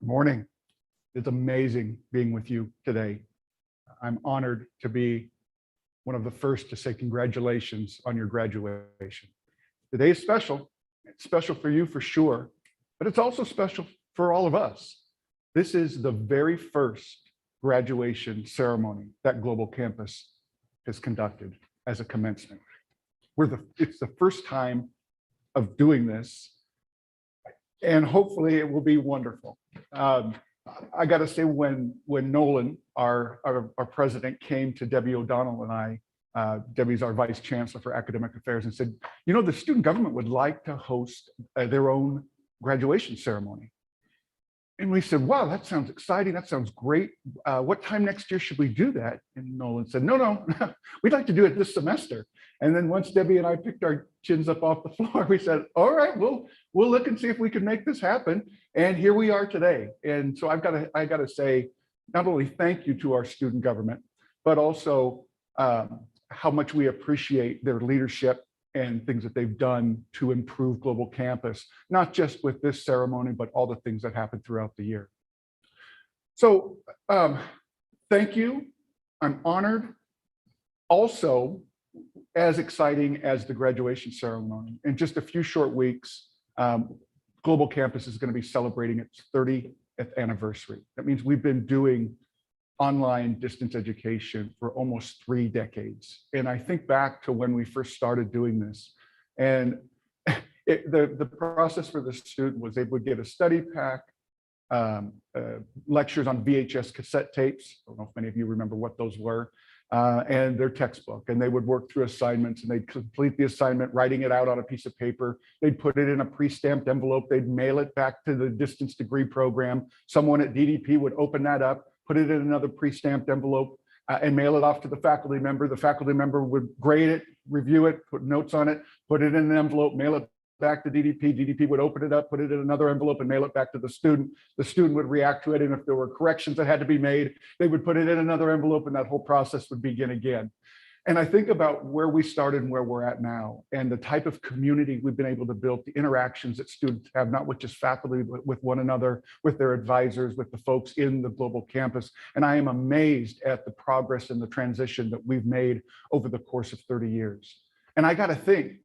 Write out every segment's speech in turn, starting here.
Good morning. It's amazing being with you today. I'm honored to be one of the first to say congratulations on your graduation. Today is special. It's special for you for sure, but it's also special for all of us. This is the very first graduation ceremony that Global Campus has conducted as a commencement. It's the first time of doing this, and hopefully it will be wonderful. I got to say, when Nolan, our president, came to Debbie O'Donnell and I, Debbie's our vice chancellor for academic affairs, and said, you know, the student government would like to host their own graduation ceremony. And we said, wow, that sounds exciting. That sounds great. What time next year should we do that? And Nolan said, no, we'd like to do it this semester. And then once Debbie and I picked our chins up off the floor, we said, all right, we'll look and see if we can make this happen. And here we are today. And so I got to say, not only thank you to our student government, but also how much we appreciate their leadership and things that they've done to improve Global Campus, not just with this ceremony, but all the things that happened throughout the year. So thank you. I'm honored. Also, as exciting as the graduation ceremony, in just a few short weeks, Global Campus is going to be celebrating its 30th anniversary. That means we've been doing online distance education for almost 3 decades. And I think back to when we first started doing this, and the process for the student was they would get a study pack, lectures on VHS cassette tapes. I don't know if many of you remember what those were, and their textbook. And they would work through assignments, and they'd complete the assignment, writing it out on a piece of paper. They'd put it in a pre-stamped envelope. They'd mail it back to the distance degree program. Someone at DDP would open that up, put it in another pre-stamped envelope, and mail it off to the faculty member. The faculty member would grade it, review it, put notes on it, put it in an envelope, mail it back to DDP. DDP would open it up, put it in another envelope, and mail it back to the student. The student would react to it, and if there were corrections that had to be made, they would put it in another envelope, and that whole process would begin again. And I think about where we started and where we're at now, and the type of community we've been able to build, the interactions that students have, not with just faculty, but with one another, with their advisors, with the folks in the Global Campus. And I am amazed at the progress and the transition that we've made over the course of 30 years. And I got to think,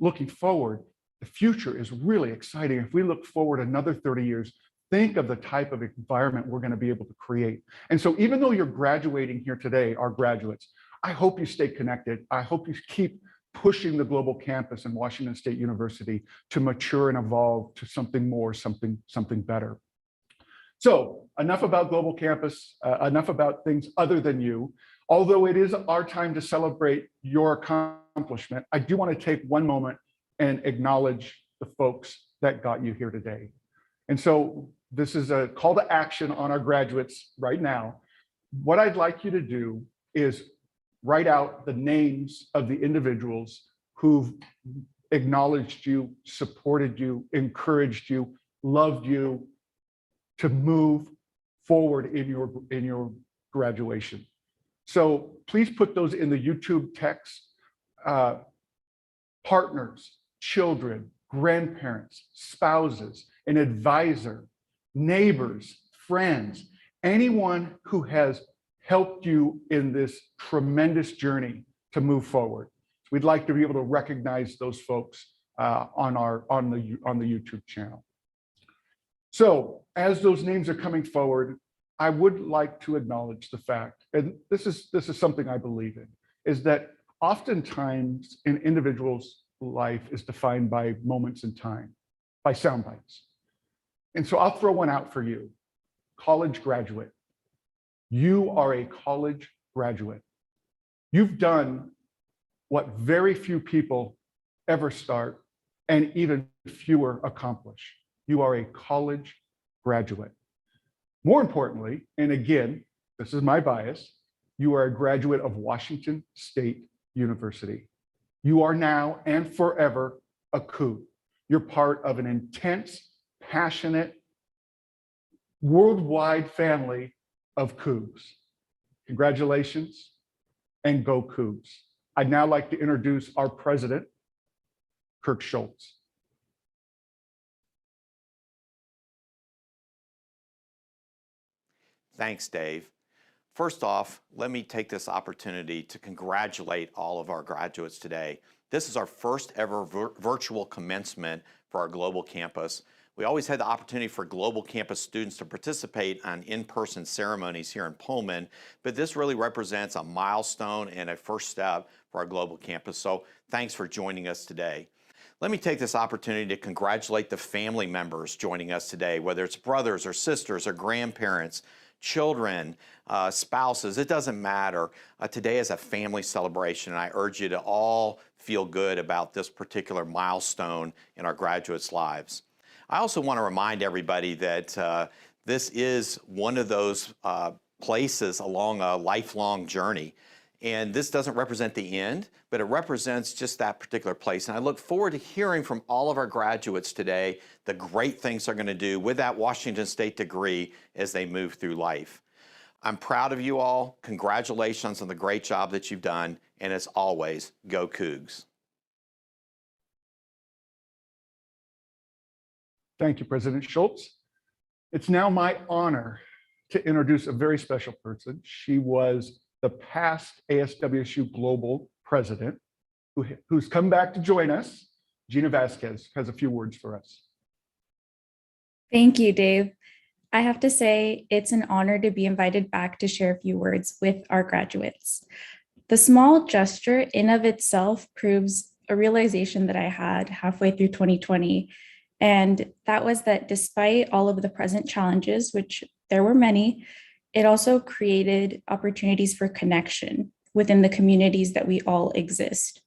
looking forward, the future is really exciting. If we look forward another 30 years, think of the type of environment we're going to be able to create. And so even though you're graduating here today, our graduates, I hope you stay connected. I hope you keep pushing the Global Campus and Washington State University to mature and evolve to something more, something better. So enough about Global Campus, enough about things other than you. Although it is our time to celebrate your accomplishment, I do want to take one moment and acknowledge the folks that got you here today. And so this is a call to action on our graduates right now. What I'd like you to do is write out the names of the individuals who've acknowledged you, supported you, encouraged you, loved you to move forward in your graduation. So please put those in the YouTube text. Partners, children, grandparents, spouses, an advisor, neighbors, friends, anyone who has helped you in this tremendous journey to move forward. We'd like to be able to recognize those folks on the YouTube channel. So as those names are coming forward, I would like to acknowledge the fact, and this is something I believe in, is that oftentimes an individual's life is defined by moments in time, by sound bites. And so I'll throw one out for you. College graduate. You are a college graduate. You've done what very few people ever start and even fewer accomplish. You are a college graduate. More importantly, and again, this is my bias, you are a graduate of Washington State University. You are now and forever a Coug. You're part of an intense, passionate, worldwide family of Cougs. Congratulations and go Cougs. I'd now like to introduce our president, Kirk Schultz. Thanks, Dave. First off, let me take this opportunity to congratulate all of our graduates today. This is our first ever virtual commencement for our global campus. We always had the opportunity for global campus students to participate on in-person ceremonies here in Pullman, but this really represents a milestone and a first step for our global campus. So thanks for joining us today. Let me take this opportunity to congratulate the family members joining us today, whether it's brothers or sisters or grandparents, children, spouses, it doesn't matter. Today is a family celebration, and I urge you to all feel good about this particular milestone in our graduates' lives. I also want to remind everybody that this is one of those places along a lifelong journey. And this doesn't represent the end, but it represents just that particular place. And I look forward to hearing from all of our graduates today the great things they're going to do with that Washington State degree as they move through life. I'm proud of you all. Congratulations on the great job that you've done. And as always, go Cougs. Thank you, President Schultz. It's now my honor to introduce a very special person. She was the past ASWSU Global President, who's come back to join us. Gina Vasquez has a few words for us. Thank you, Dave. I have to say it's an honor to be invited back to share a few words with our graduates. The small gesture in of itself proves a realization that I had halfway through 2020. And that was that despite all of the present challenges, which there were many, it also created opportunities for connection within the communities that we all exist.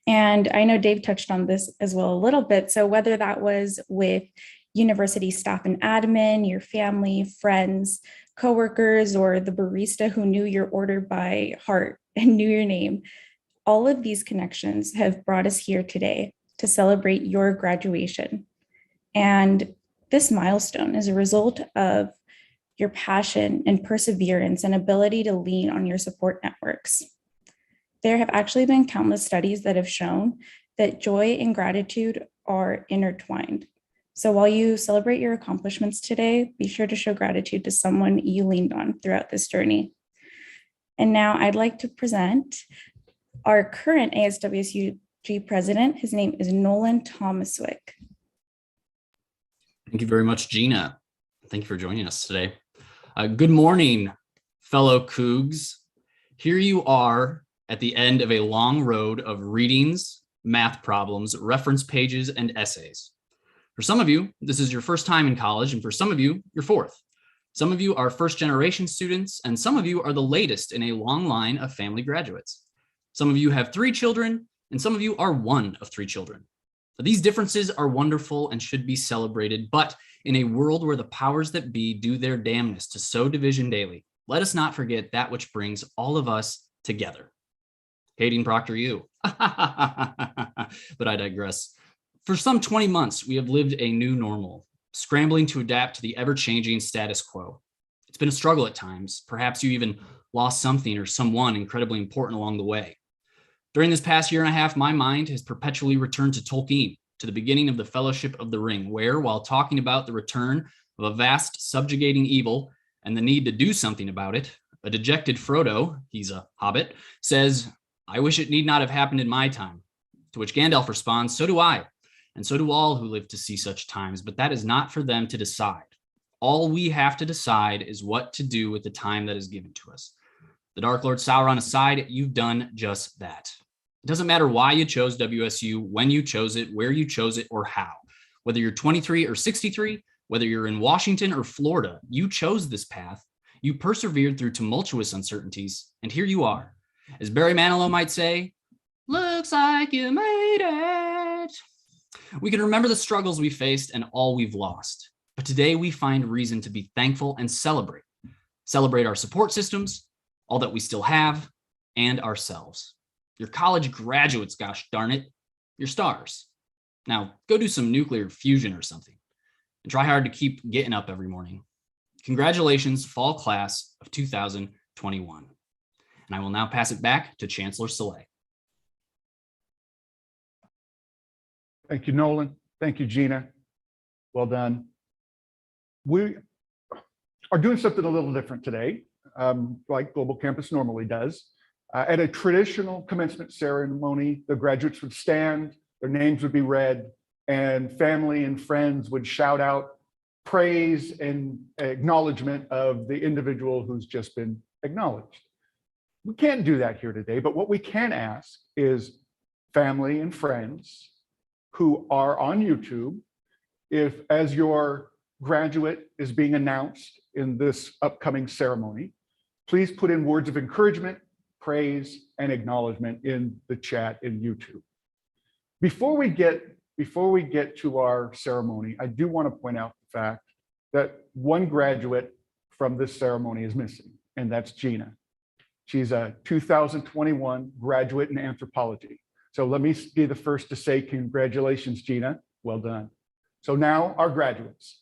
And I know Dave touched on this as well a little bit. So whether that was with university staff and admin, your family, friends, coworkers, or the barista who knew your order by heart and knew your name, all of these connections have brought us here today to celebrate your graduation. And this milestone is a result of your passion and perseverance and ability to lean on your support networks. There have actually been countless studies that have shown that joy and gratitude are intertwined. So while you celebrate your accomplishments today, be sure to show gratitude to someone you leaned on throughout this journey. And now I'd like to present our current ASWSU president. His name is Nolan Thomaswick. Thank you very much, Gina. Thank you for joining us today. Good morning, fellow Cougs. Here you are at the end of a long road of readings, math problems, reference pages, and essays. For some of you, this is your first time in college, and for some of you, your fourth. Some of you are first-generation students, and some of you are the latest in a long line of family graduates. Some of you have 3 children, and some of you are one of 3 children. These differences are wonderful and should be celebrated, but in a world where the powers that be do their damnness to sow division daily, let us not forget that which brings all of us together. Hating Proctor, you. But I digress. For some 20 months, we have lived a new normal, scrambling to adapt to the ever-changing status quo. It's been a struggle at times. Perhaps you even lost something or someone incredibly important along the way. During this past year and a half, my mind has perpetually returned to Tolkien, to the beginning of the Fellowship of the Ring, where, while talking about the return of a vast subjugating evil and the need to do something about it, a dejected Frodo, he's a hobbit, says, "I wish it need not have happened in my time." To which Gandalf responds, "So do I, and so do all who live to see such times, but that is not for them to decide. All we have to decide is what to do with the time that is given to us." The Dark Lord Sauron aside, you've done just that. It doesn't matter why you chose WSU, when you chose it, where you chose it, or how. Whether you're 23 or 63, whether you're in Washington or Florida, you chose this path. You persevered through tumultuous uncertainties, and here you are. As Barry Manilow might say, looks like you made it. We can remember the struggles we faced and all we've lost. But today we find reason to be thankful and celebrate. Celebrate our support systems, all that we still have, and ourselves. Your college graduates, gosh darn it, you're stars. Now go do some nuclear fusion or something and try hard to keep getting up every morning. Congratulations, fall class of 2021. And I will now pass it back to Chancellor Cillay. Thank you, Nolan. Thank you, Gina. Well done. are doing something a little different today, like Global Campus normally does. At a traditional commencement ceremony, the graduates would stand, their names would be read, and family and friends would shout out praise and acknowledgement of the individual who's just been acknowledged. We can't do that here today, but what we can ask is family and friends who are on YouTube, if as your graduate is being announced in this upcoming ceremony, please put in words of encouragement, praise, and acknowledgement in the chat in YouTube. Before we get to our ceremony, I do want to point out the fact that one graduate from this ceremony is missing, and that's Gina. She's a 2021 graduate in anthropology. So let me be the first to say congratulations, Gina. Well done. So now our graduates.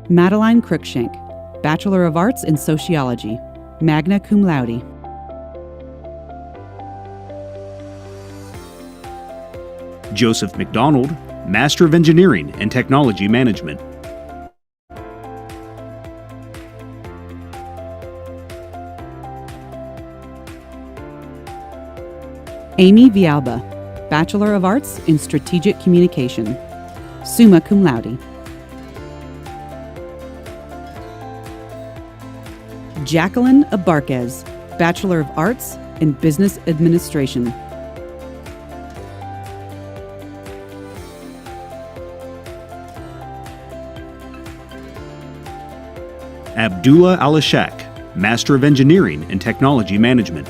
MADELEINE CROOKSHANK, Bachelor of Arts in Sociology, magna cum laude. Joseph McDonald, Master of Engineering and Technology Management. Amy VILLALBA, Bachelor of Arts in Strategic Communication, summa cum laude. JACQUELINE ABARQUEZ, Bachelor of Arts in Business Administration. Abdullah ALISHAQ, Master of Engineering and Technology Management.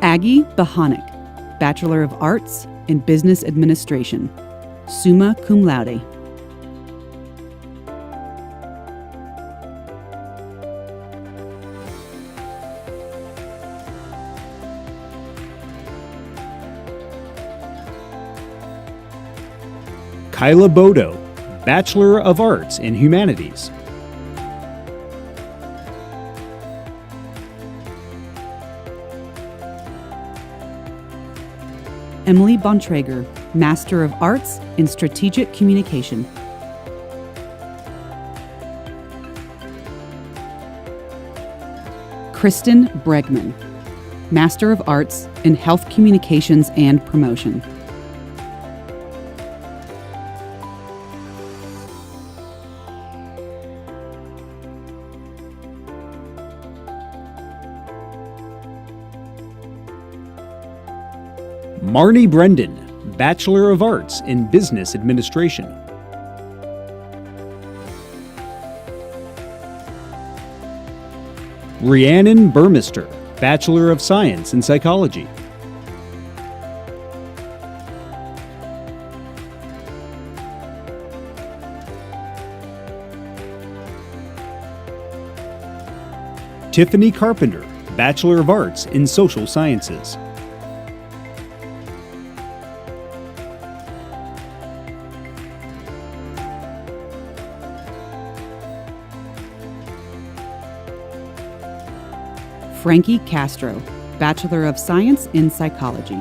AGIE BEHOUNEK, Bachelor of Arts in Business Administration, summa cum laude. KYLA BODOH, Bachelor of Arts in Humanities. Emily BONTRAGER, Master of Arts in Strategic Communication. CHRISTIN BREGMAN, Master of Arts in Health Communications and Promotion. MARNIE BRENDEN, Bachelor of Arts in Business Administration. RHIANNON BUHRMESTER, Bachelor of Science in Psychology. TIFFANY CARPENTER, Bachelor of Arts in Social Sciences. Frankie Castro, Bachelor of Science in Psychology.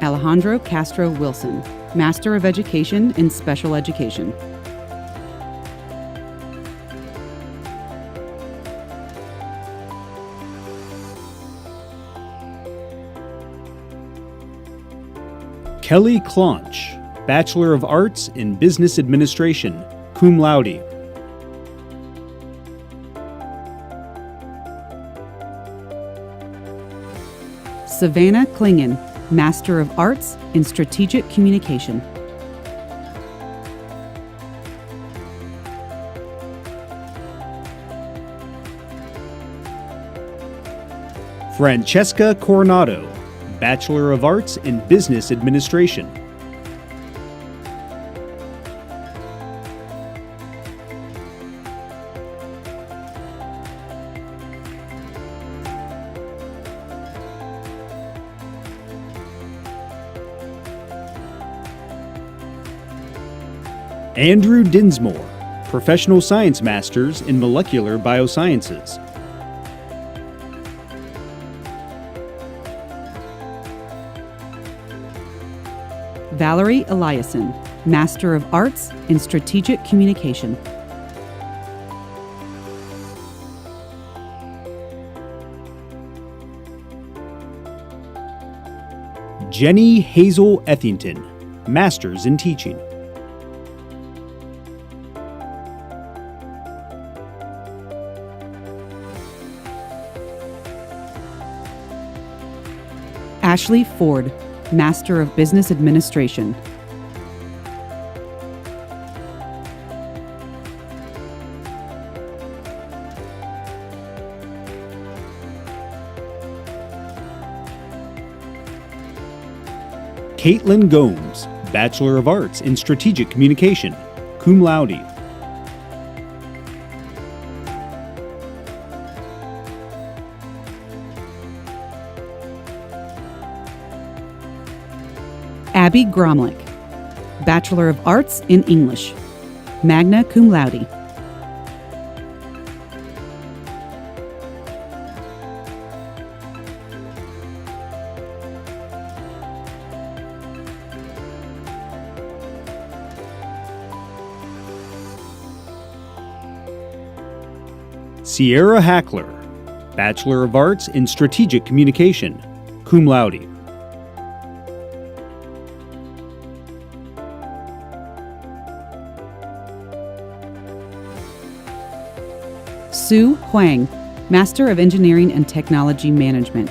Alejandro Castro-WILSON, Master of Education in Special Education. Kelly Claunch, Bachelor of Arts in Business Administration, cum laude. Savannah Klingen, Master of Arts in Strategic Communication. Francesca Coronado, Bachelor of Arts in Business Administration. Andrew Dinsmore, Professional Science Masters in Molecular Biosciences. Valerie Eliason, Master of Arts in Strategic Communication. Jenny Hazel Ethington, Masters in Teaching. Ashley Ford, Master of Business Administration. Caitlin Gomes, Bachelor of Arts in Strategic Communication, cum laude. Abby Gromlich, Bachelor of Arts in English, magna cum laude. Sierra Hackler, Bachelor of Arts in Strategic Communication, cum laude. Sue Huang, Master of Engineering and Technology Management.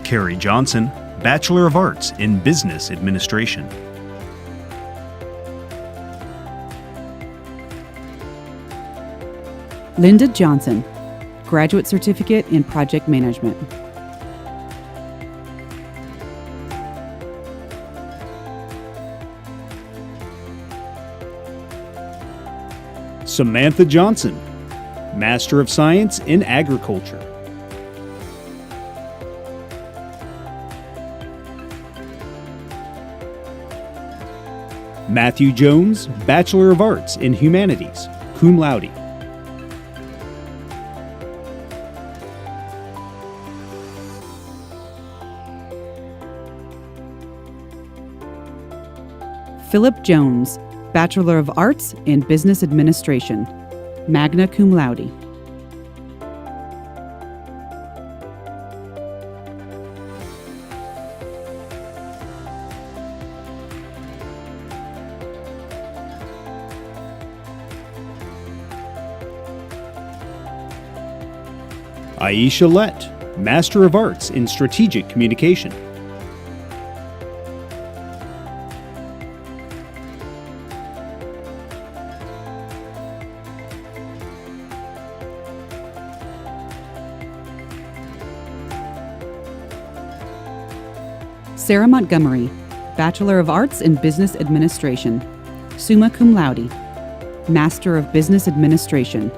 Carrie Johnson, Bachelor of Arts in Business Administration. Linda Johnson, Graduate Certificate in Project Management. Samantha Johnson, Master of Science in Agriculture. Matthew Jones, Bachelor of Arts in Humanities, cum laude. Philip Jones, Bachelor of Arts in Business Administration, magna cum laude. Aisha Lett, Master of Arts in Strategic Communication. Sarah Montgomery, Bachelor of Arts in Business Administration, summa cum laude, Master of Business Administration.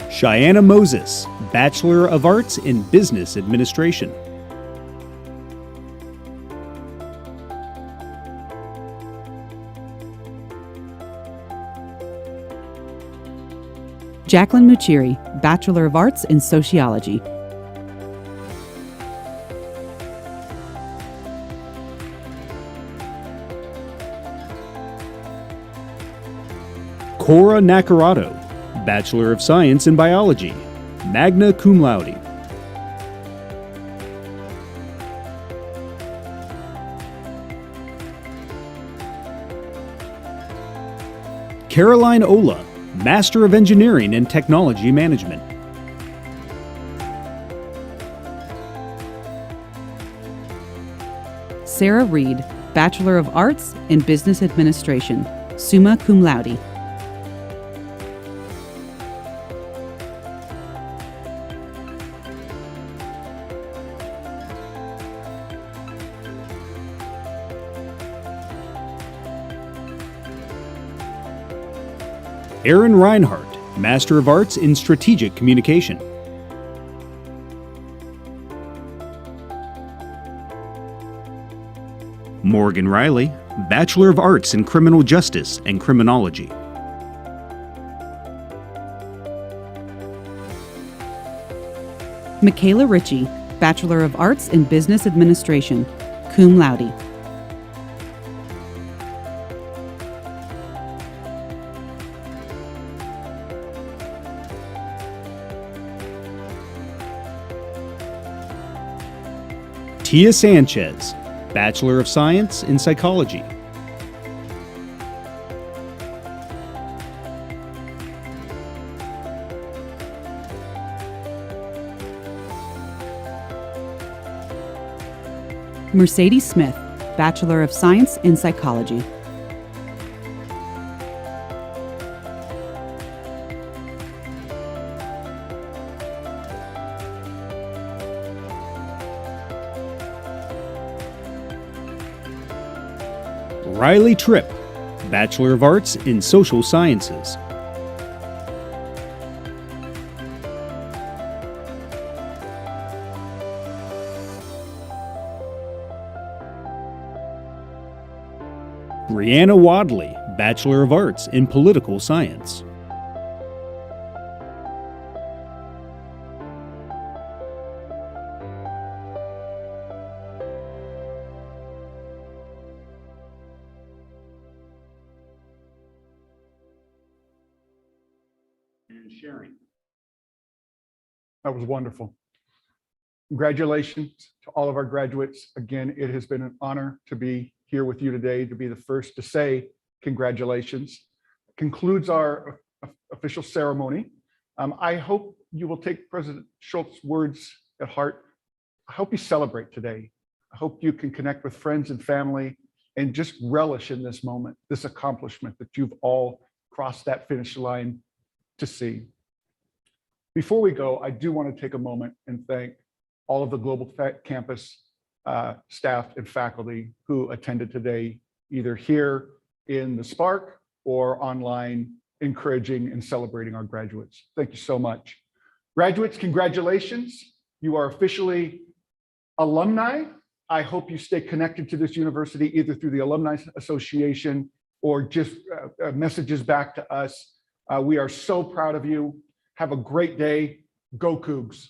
Cheyenne Moses, Bachelor of Arts in Business Administration. Jacqueline Muchiri, Bachelor of Arts in Sociology. Cora Nacarado, Bachelor of Science in Biology, magna cum laude. Caroline Ola, Master of Engineering and Technology Management. Sarah Reed, Bachelor of Arts in Business Administration, summa cum laude. Aaron Reinhardt, Master of Arts in Strategic Communication. Morgan Riley, Bachelor of Arts in Criminal Justice and Criminology. Michaela Ritchie, Bachelor of Arts in Business Administration, cum laude. Tia Sanchez, Bachelor of Science in Psychology. Mercedes Smith, Bachelor of Science in Psychology. Riley Tripp, Bachelor of Arts in Social Sciences. Brianna Wadley, Bachelor of Arts in Political Science. And sharing. That was wonderful. Congratulations to all of our graduates. Again, it has been an honor to be here with you today, to be the first to say congratulations. Concludes our official ceremony. I hope you will take President Schultz's words at heart. I hope you celebrate today. I hope you can connect with friends and family and just relish in this moment, this accomplishment that you've all crossed that finish line to see. Before we go, I do want to take a moment and thank all of the Global Campus staff and faculty who attended today, either here in the Spark or online, encouraging and celebrating our graduates. Thank you so much. Graduates, congratulations. You are officially alumni. I hope you stay connected to this university, either through the Alumni Association or just messages back to us. We are so proud of you. Have a great day. Go Cougs.